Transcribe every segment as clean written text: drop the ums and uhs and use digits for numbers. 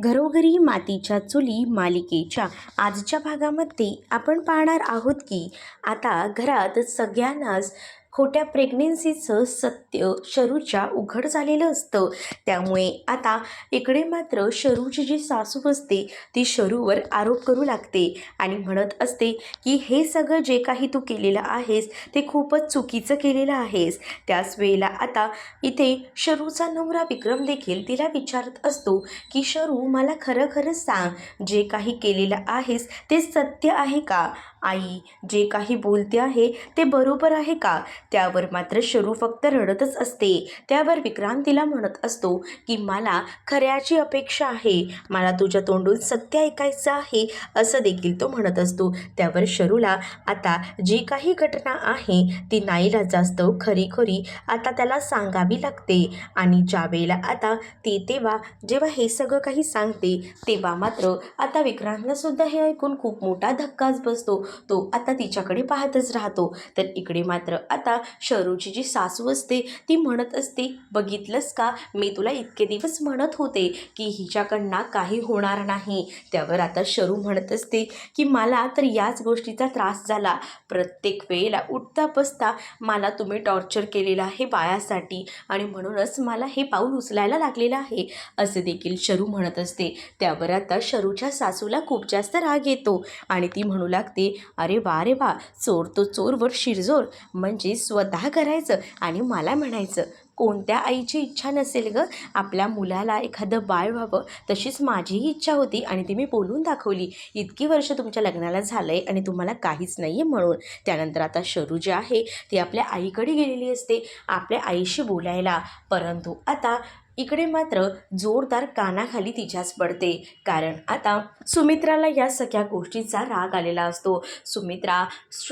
घरोघरी मातीच्या चुली मालिकेच्या आजच्या भागामध्ये आपण पाहणार आहोत की आता घरात सगळ्यांनाच खोट्या प्रेग्नेन्सीचं सत्य शरूच्या उघड झालेलं असतं. त्यामुळे आता इकडे मात्र शरूची जी सासू असते ती शरूवर आरोप करू लागते आणि म्हणत असते की हे सगळं जे काही तू केलेलं आहेस ते खूपच चुकीचं केलेलं आहेस. त्याच वेळेला आता इथे शरूचा नवरा विक्रम देखील तिला विचारत असतो की शरू, मला खरं खरं सांग, जे काही केलेलं आहेस ते सत्य आहे का? आई जे काही बोलते आहे ते बरोबर आहे का? त्यावर मात्र शरू फक्त रडतच असते. त्यावर विक्रांत तिला म्हणत असतो की मला खऱ्याची अपेक्षा आहे, मला तुझ्या तोंडून सत्य ऐकायचं आहे, असं देखील तो म्हणत असतो. त्यावर शरूला आता जी काही घटना आहे ती नाईलाजास्तव खरी खरी आता त्याला सांगावी लागते. आणि ज्या वेळेला आता ती जेव्हा हे सगळं काही सांगते तेव्हा मात्र आता विक्रांतला सुद्धा हे ऐकून खूप मोठा धक्काच बसतो. तो आता तिच्याकडे पाहतच राहतो. तर इकडे मात्र आता शरूची जी सासू असते ती म्हणत असते, बघितलंस का, मी तुला इतके दिवस म्हणत होते की हिच्याकडनं काही होणार नाही. त्यावर आता शरू म्हणत असते की मला तर याच गोष्टीचा त्रास झाला. प्रत्येक वेळेला उठता बसता मला तुम्ही टॉर्चर केलेलं आहे बाळासाठी आणि म्हणूनच मला हे पाऊल उचलायला लागलेलं आहे, असे देखील शरू म्हणत असते. त्यावर आता शरूच्या सासूला खूप जास्त राग येतो आणि ती म्हणू लागते, अरे वा रे वा, चोर तो चोरवर शिरजोर, म्हणजे स्वतः करायचं आणि मला म्हणायचं. कोणत्या आईची इच्छा नसेल ग आपल्या मुलाला एखादं बाळ व्हावं? तशीच माझीही इच्छा होती आणि ती मी बोलून दाखवली. इतकी वर्ष तुमच्या लग्नाला झालंय आणि तुम्हाला काहीच नाही आहे म्हणून. त्यानंतर आता शरू जी आहे ती आपल्या आईकडे गेलेली असते आपल्या आईशी बोलायला. परंतु आता इकडे मात्र जोरदार कानाखाली तिच्याच पडते. कारण आता सुमित्राला या सगळ्या गोष्टीचा राग आलेला असतो. सुमित्रा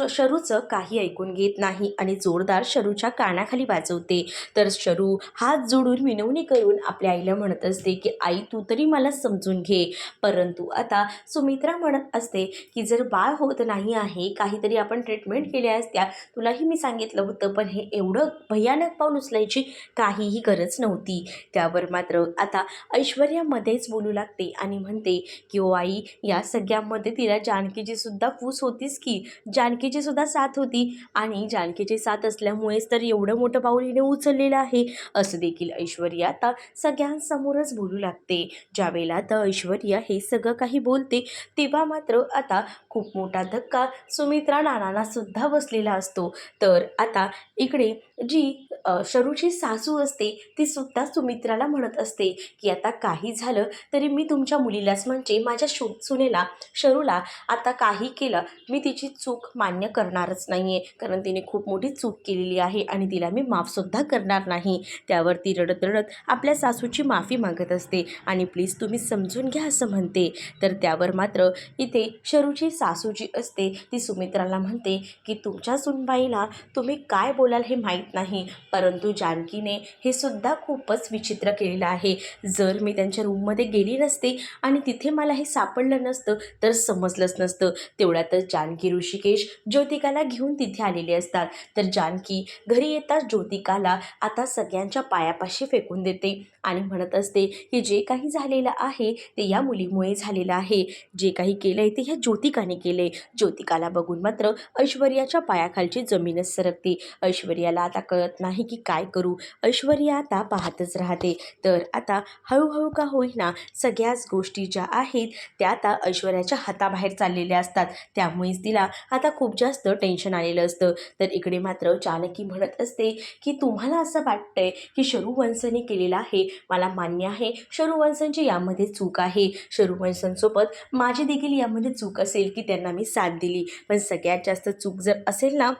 शरूचं काही ऐकून घेत नाही आणि जोरदार शरूच्या कानाखाली वाजवते. तर शरू हात जोडून विनवणी करून आपल्या आईला म्हणत असते की आई, तू तरी मला समजून घे. परंतु आता सुमित्रा म्हणत असते की जर बाळ होत नाही आहे, काहीतरी आपण ट्रीटमेंट केल्या असत्या, तुलाही मी सांगितलं होतं, पण हे एवढं भयानक पाऊल उचलायची काहीही गरज नव्हती. त्यावर मात्र आता ऐश्वर्या मध्येच बोलू लागते आणि म्हणते की ओ आई, या सगळ्यामध्ये तिला जानकीची सुद्धा फूस होतीच की, जानकीची सुद्धा साथ होती आणि जानकीची साथ असल्यामुळेच तर एवढं मोठं पाऊल हिने उचललेलं आहे, असं देखील ऐश्वर्या आता सगळ्यांसमोरच बोलू लागते. ज्यावेळेला आता ऐश्वर्या हे सगळं काही बोलते तेव्हा मात्र आता खूप मोठा धक्का सुमित्रा नानांना सुद्धा बसलेला असतो. तर आता इकडे जी शरूची सासू असते ती सुद्धा सुमित्राला म्हणत असते की आता काही झालं तरी मी तुमच्या मुलीलाच, म्हणजे माझ्या सुनेला शरूला आता काही केलं मी तिची चूक मान्य करणारच नाही आहे, कारण तिने खूप मोठी चूक केलेली आहे आणि तिला मी माफसुद्धा करणार नाही. त्यावर ती रडत रडत आपल्या सासूची माफी मागत असते आणि प्लीज तुम्ही समजून घ्या असं म्हणते. तर त्यावर मात्र इथे शरूची सासू जी असते ती सुमित्राला म्हणते की तुमच्या सुनबाईला तुम्ही काय बोलाल हे माहीत नाही, परंतु जानकीने हे सुद्धा खूपच विचित्र केलेलं आहे. जर मी त्यांच्या रूममध्ये गेली नसते आणि तिथे मला हे सापडलं नसतं तर समजलंच नसतं. तेवढ्यातच जानकी ऋषिकेश ज्योतिकाला घेऊन तिथे आलेले असतात. तर जानकी घरी येताच ज्योतिकाला आता सगळ्यांच्या पायापाशी फेकून देते आणि म्हणत असते की जे काही झालेलं आहे ते या मुलीमुळे झालेलं आहे, जे काही केलं आहे ते ह्या ज्योतिकाने केले. ज्योतिकाला बघून मात्र ऐश्वर्याच्या पायाखालची जमीनच सरकते. ऐश्वर्याला आता कळत नाही की काय करू. ऐश्वर्या आता पाहतच राहते. तर आता हळूहळू का होईना सगळ्याच गोष्टी ज्या आहेत त्या आता ऐश्वर्याच्या हाताबाहेर चाललेल्या असतात. त्यामुळेच तिला आता खूप जास्त टेन्शन आलेलं असतं. तर इकडे मात्र जानकी म्हणत असते की तुम्हाला असं वाटतंय की शरूवंशने केलेलं आहे, मला मान्य आहे शरूवंशनची यामध्ये चूक आहे, शरूवंशनसोबत माझी देखील यामध्ये चूक असेल की त्यांना मी साथ दिली, पण सगळ्यात जास्त चूक जर असेल ना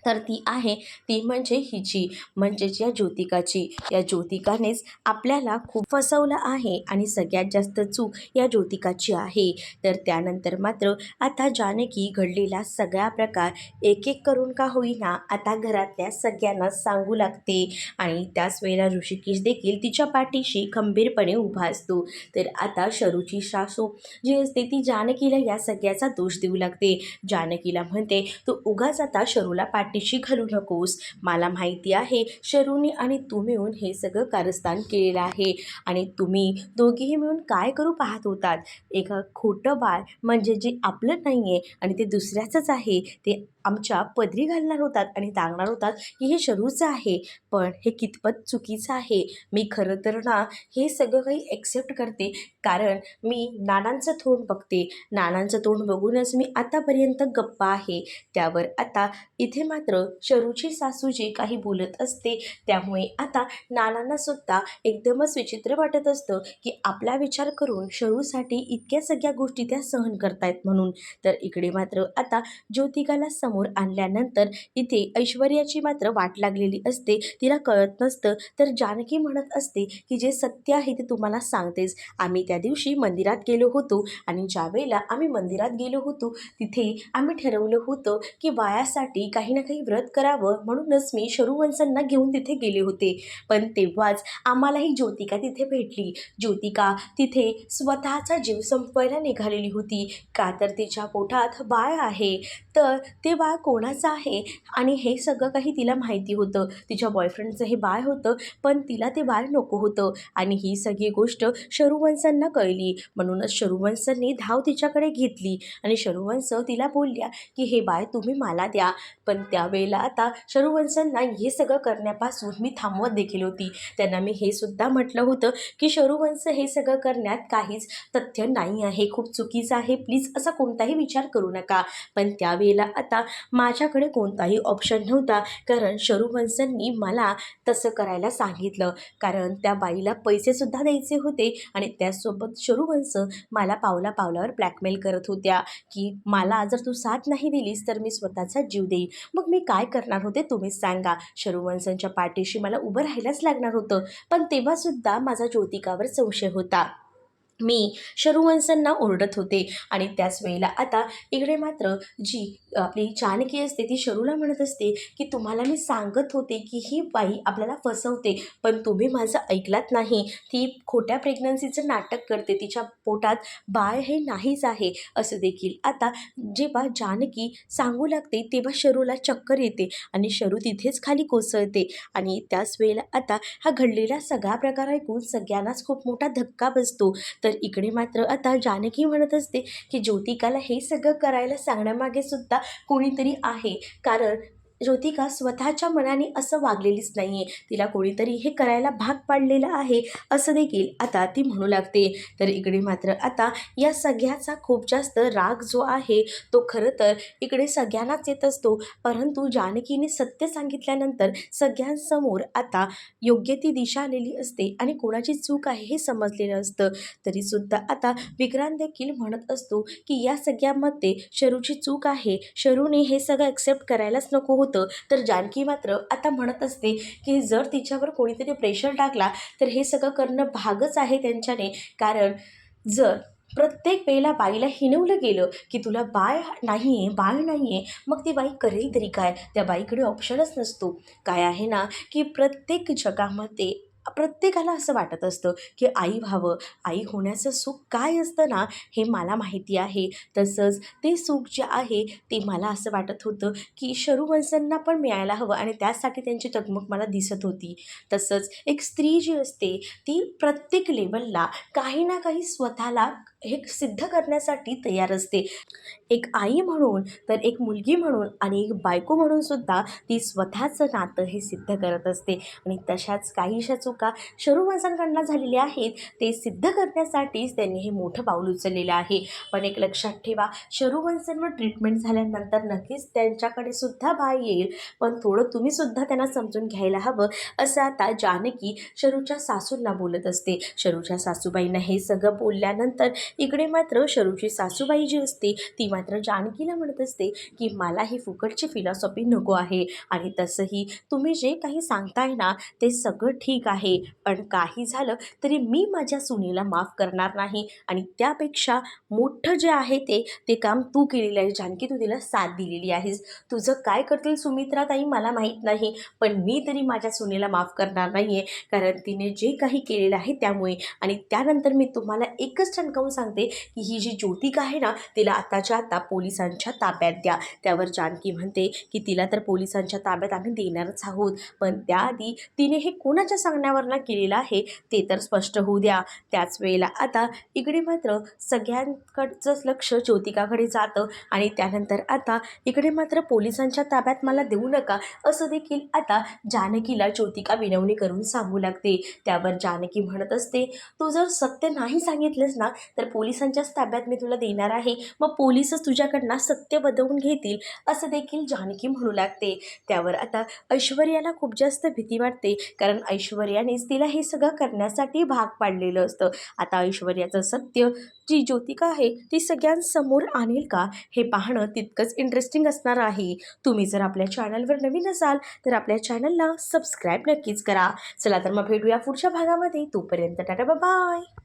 तर ती आहे ती म्हणजे हिची, म्हणजेच या ज्योतिकाची. या ज्योतिकानेच आपल्याला खूप फसवलं आहे आणि सगळ्यात जास्त चूक या ज्योतिकाची आहे. तर त्यानंतर मात्र आता जानकी घडलेला सगळा प्रकार एक एक करून का होईना आता घरातल्या सगळ्यांना सांगू लागते आणि त्याच वेळेला ऋषिकेश देखील तिच्या पाठीशी खंबीरपणे उभा असतो. तर आता शरूची सासू जी असते ती जानकीला या सगळ्याचा दोष देऊ लागते. जानकीला म्हणते, तू उगाच आता शरूला पाठीशी घालू नकोस. मला माहिती आहे शरूने आणि तू मिळून हे सगळं कारस्थान केलेलं आहे आणि तुम्ही दोघेही मिळून काय करू पाहत होतात. एक खोटं बाळ म्हणजे जे आपलं नाही आहे आणि ते दुसऱ्याचंच आहे ते आमच्या पदरी घालणार होतात आणि सांगणार होतात की हे शरूचं आहे. पण हे कितपत चुकीचं आहे. मी खरं तर ना हे सगळं काही एक्सेप्ट करते, कारण मी नानांचं तोंड बघते. नानांचं तोंड बघूनच मी आतापर्यंत गप्प आहे. त्यावर आता इथे मात्र शरूची सासू जे काही बोलत असते त्यामुळे आता नानांना सुद्धा एकदमच विचित्र वाटत असतं की आपला विचार करून शरूसाठी इतक्या सगळ्या गोष्टी त्या सहन करतायत म्हणून. तर इकडे मात्र आता ज्योतिकाला समोर आणल्यानंतर इथे ऐश्वर्याची मात्र वाट लागलेली असते. तिला कळत नसतं तर जानकी म्हणत असते की जे सत्य आहे ते तुम्हाला सांगतेच. आम्ही त्या दिवशी मंदिरात गेलो होतो आणि ज्यावेळेला आम्ही मंदिरात गेलो होतो तिथे आम्ही ठरवलं होतं की बायासाठी काही ना काही व्रत करावं, म्हणूनच मी शरूवंशांना घेऊन तिथे गेले होते. पण तेव्हाच आम्हालाही ज्योतिका तिथे भेटली. ज्योतिका तिथे स्वतःचा जीव संपवायला निघालेली होती. का तर तिच्या पोटात बाळ आहे. तर ते बाळ कोणाचं आहे आणि हे सगळं काही तिला माहिती होतं. तिच्या बॉयफ्रेंडचं हे बाळ होतं, पण तिला ते बाळ नको होतं आणि ही सगळी गोष्ट शरूवंशांना कळली. म्हणूनच शरूवंशांनी धाव तिच्याकडे घेतली आणि शरूवंश तिला बोलल्या की हे बाळ तुम्ही मला द्या. पण त्यावेळेला आता शरूवंशांना हे सगळं करण्यापासून मी थांबवत देखील होती. त्यांना मी हे सुद्धा म्हटलं होतं की शरूवंश हे सगळं करण्यात काहीच तथ्य नाही आहे, खूप चुकीचं आहे, प्लीज असा कोणताही विचार करू नका. पण त्यावेळेला आता माझ्याकडे कोणताही ऑप्शन नव्हता, कारण शरूवंशांनी मला तसं करायला सांगितलं. कारण त्या बाईला पैसेसुद्धा द्यायचे होते आणि त्यासोबत शरूवंश मला पावला पावलावर ब्लॅकमेल करत होत्या की मला जर तू साथ नाही दिलीस तर मी स्वतःचा जीव देईन. मग मी काय करणार होते तुम्हीच सांगा. शरूवंशांच्या पाठीशी मला उभं राहायलाच लागणार होतं. पण तेव्हासुद्धा माझा ज्योतिकावर संशय होता. मी शरूवंशांना ओरडत होते आणि त्याच वेळेला आता इकडे मात्र जी आपली जानकी असते ती शरूला म्हणत असते की तुम्हाला मी सांगत होते की ही बाई आपल्याला फसवते, पण तुम्ही माझं ऐकलात नाही. ती खोट्या प्रेग्नन्सीचं नाटक करते, तिच्या पोटात बाळ हे नाहीच आहे असं देखील आता जेव्हा जानकी सांगू लागते तेव्हा शरूला चक्कर येते आणि शरू तिथेच खाली कोसळते. आणि त्याच वेळेला आता हा घडलेला सगळा प्रकार ऐकून सगळ्यांनाच खूप मोठा धक्का बसतो. तर इकडे मात्र आता जानकी म्हणत असते की ज्योतिकाला हे सगळं करायला सांगण्यामागे सुद्धा कोणीतरी आहे, कारण ज्योतिका स्वतःच्या मनाने असं वागलेलीच नाही आहे. तिला कोणीतरी हे करायला भाग पाडलेलं आहे असं देखील आता ती म्हणू लागते. तर इकडे मात्र आता या सगळ्याचा खूप जास्त राग जो आहे तो खरं तर इकडे सगळ्यांनाच येत असतो, परंतु जानकीने सत्य सांगितल्यानंतर सगळ्यांसमोर आता योग्य ती दिशा आलेली असते आणि कोणाची चूक आहे हे समजलेलं असतं. तरीसुद्धा आता विक्रांत देखील म्हणत असतो की या सगळ्यामध्ये शरूची चूक आहे, शरूने हे सगळं ॲक्सेप्ट करायलाच नको होतं. तर जानकी मात्र आता म्हणत असते की जर तिच्यावर कोणीतरी प्रेशर टाकला तर हे सगळं करणं भागच आहे त्यांच्याने. कारण जर प्रत्येक वेळेला बाईला हिणवलं गेलं की तुला बाळ नाही आहे, बाळ नाही आहे, मग ती बाई करेल तरी काय. त्या बाईकडे ऑप्शनच नसतो. काय आहे ना की प्रत्येक जगामध्ये प्रत्येकाला असं वाटत असतं की आई व्हावं, आई होण्याचं सुख काय असतं ना हे मला माहिती आहे. तसंच ते सुख जे आहे ते मला असं वाटत होतं की शरूवंशांना पण मिळायला हवं आणि त्यासाठी त्यांची चकमक मला दिसत होती. तसंच एक स्त्री जी असते ती प्रत्येक लेवलला काही ना काही स्वतःला हे सिद्ध करण्यासाठी तयार असते. एक आई म्हणून, तर एक मुलगी म्हणून आणि एक बायको म्हणून सुद्धा ती स्वतःचं नातं हे सिद्ध करत असते. आणि तशाच काहीशा चुका शरूवंशांकडनं झालेल्या आहेत. ते सिद्ध करण्यासाठीच त्यांनी हे मोठं पाऊल उचललेलं आहे. पण एक लक्षात ठेवा, शरूवंशांवर ट्रीटमेंट झाल्यानंतर नक्कीच त्यांच्याकडे सुद्धा बाळ येईल, पण थोडं तुम्ही सुद्धा त्यांना समजून घ्यायला हवं असं आता जानकी शरूच्या सासूंना बोलत असते. शरूच्या सासूबाईंना हे सगळं बोलल्यानंतर इकडे मात्र शरूची सासूबाई जी असते ती मात्र जानकीला म्हणत असते की मला ही फुकटची फिलॉसॉफी नको आहे आणि तसंही तुम्ही जे काही सांगताय ना ते सगळं ठीक आहे. आहे, पण काही झालं तरी मी माझ्या सुनेला माफ करणार नाही आणि त्यापेक्षा मोठं जे आहे ते काम तू केलेलं आहे जानकी, तू तिला साथ दिलेली आहेस. तुझं काय करतील सुमित्राताई मला माहीत नाही, पण मी तरी माझ्या सुनेला माफ करणार नाही आहे, कारण तिने जे काही केलेलं आहे त्यामुळे. आणि त्यानंतर मी तुम्हाला एकच ठणकावून सांगते की ही जी ज्योतिका आहे ना, तिला आताच्या आता पोलिसांच्या ताब्यात द्या. त्यावर जानकी म्हणते की तिला तर पोलिसांच्या ताब्यात आम्ही देणारच आहोत, पण त्याआधी तिने हे कोणाच्या सांगण्यावरनं केलेलं आहे ते तर स्पष्ट होऊ द्या. त्याच वेळेला आता इकडे मात्र सगळ्यांकडचं लक्ष ज्योतिकाकडे जातं आणि त्यानंतर आता इकडे मात्र पोलिसांच्या ताब्यात मला देऊ नका असं देखील आता जानकीला ज्योतिका विनवणी करून सांगू लागते. त्यावर जानकी म्हणत असते, तू जर सत्य नाही सांगितलंस ना तर पोलिसांच्याच ताब्यात मी तुला देणार आहे, मग पोलिसच तुझ्याकडनं सत्य बदलून घेतील असं देखील जानकी म्हणू लागते. त्यावर आता ऐश्वर्याला खूप जास्त भीती वाटते, कारण ऐश्वर्यानेच तिला हे सगळं करण्यासाठी भाग पाडलेलं असतं. आता ऐश्वर्याचं सत्य जी ज्योतिका आहे ती सगळ्यांसमोर आणेल का हे पाहणं तितकंच इंटरेस्टिंग असणार आहे. तुम्ही जर आपल्या चॅनलवर नवीन असाल तर आपल्या चॅनलला सबस्क्राईब नक्कीच करा. चला तर मग भेटूया पुढच्या भागामध्ये. तोपर्यंत टाटा बाय.